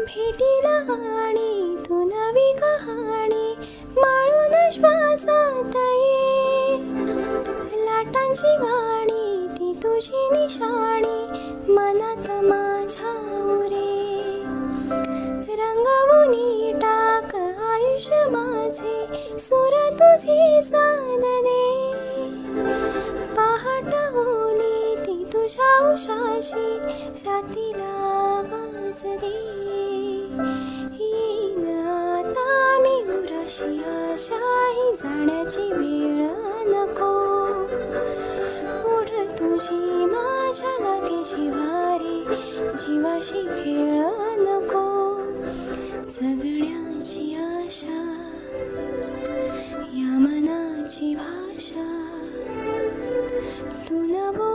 भेटील आणि तू नवी कहाणी माळून श्वासात ये. लाटांची गाणी ती तुझी निशाणी मनात माझ्या उरे. रंगवून टाक आयुष्य माझे सूर तुझी साथ दे. पहाट होली ती तुझ्या उशाशी रातीला आवाज दे. येईन आता मी उराशी आशाही जाण्याची वेळ नको. उड तुझी माझ्या लागे जिवारे जीवाशी खेळ नको. जगण्याची आशा या मनाची भाषा तू न बोल